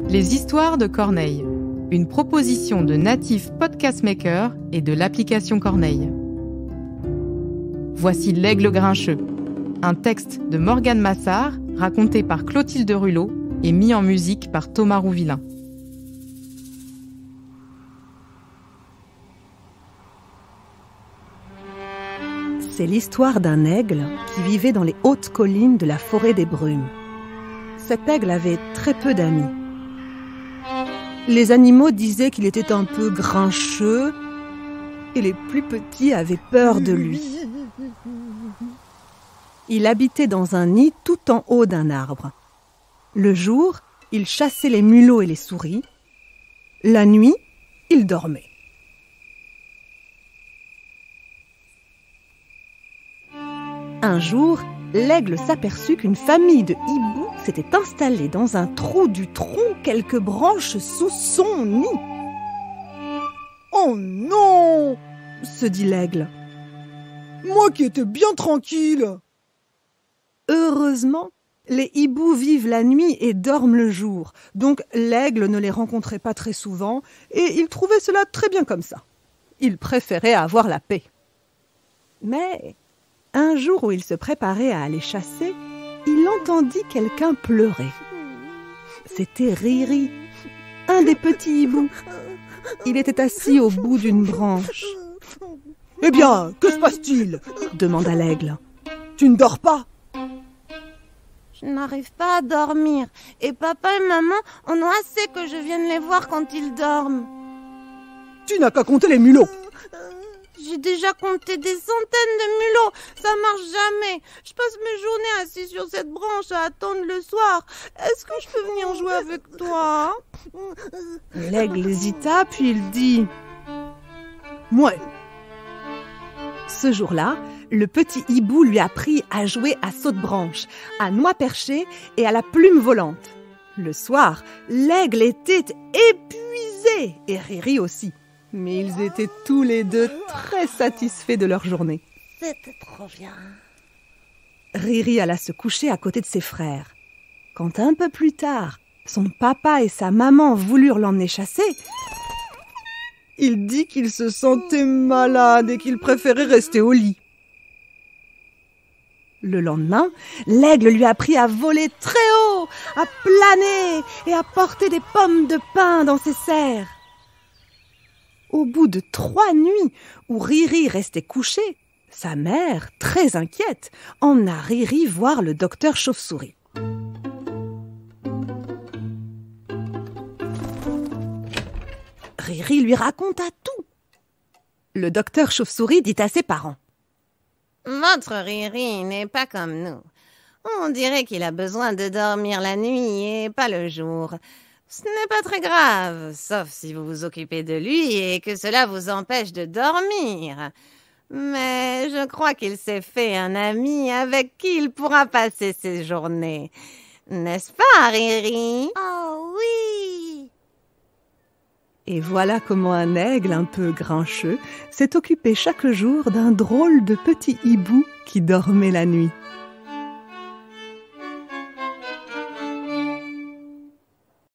Les histoires de Corneille, une proposition de Natif Podcast Maker et de l'application Corneille. Voici L'Aigle Grincheux, un texte de Morgane Massard, raconté par Clotilde Rulot et mis en musique par Thomas Rouvillain. C'est l'histoire d'un aigle qui vivait dans les hautes collines de la forêt des Brumes. Cet aigle avait très peu d'amis. Les animaux disaient qu'il était un peu grincheux et les plus petits avaient peur de lui. Il habitait dans un nid tout en haut d'un arbre. Le jour, il chassait les mulots et les souris. La nuit, il dormait. Un jour, l'aigle s'aperçut qu'une famille de hiboux s'était installée dans un trou du tronc quelques branches sous son nid. « Oh non !» se dit l'aigle. « Moi qui étais bien tranquille !» Heureusement, les hiboux vivent la nuit et dorment le jour, donc l'aigle ne les rencontrait pas très souvent et il trouvait cela très bien comme ça. Il préférait avoir la paix. Mais un jour où il se préparait à aller chasser, il entendit quelqu'un pleurer. C'était Riri, un des petits hiboux. Il était assis au bout d'une branche. « Eh bien, que se passe-t-il » demanda l'aigle. « Tu ne dors pas ?» Je n'arrive pas à dormir. Et papa et maman en ont assez que je vienne les voir quand ils dorment. Tu n'as qu'à compter les mulots. J'ai déjà compté des centaines de mulots. Ça marche jamais. Je passe mes journées assis sur cette branche à attendre le soir. Est-ce que je peux venir jouer avec toi ? L'aigle hésita, puis il dit « Mouais !» Ce jour-là, le petit hibou lui apprit à jouer à saute-branche, à noix perchée et à la plume volante. Le soir, l'aigle était épuisé et Riri aussi. Mais ils étaient tous les deux très satisfaits de leur journée. C'était trop bien. Riri alla se coucher à côté de ses frères. Quand un peu plus tard, son papa et sa maman voulurent l'emmener chasser, il dit qu'il se sentait malade et qu'il préférait rester au lit. Le lendemain, l'aigle lui apprit à voler très haut, à planer et à porter des pommes de pin dans ses serres. Au bout de 3 nuits où Riri restait couché, sa mère, très inquiète, emmena Riri voir le docteur Chauve-souris. Riri lui raconta tout. Le docteur Chauve-souris dit à ses parents: « Votre Riri n'est pas comme nous. On dirait qu'il a besoin de dormir la nuit et pas le jour. Ce n'est pas très grave, sauf si vous vous occupez de lui et que cela vous empêche de dormir. Mais je crois qu'il s'est fait un ami avec qui il pourra passer ses journées. N'est-ce pas, Riri ? » « Oh oui !» Et voilà comment un aigle un peu grincheux s'est occupé chaque jour d'un drôle de petit hibou qui dormait la nuit.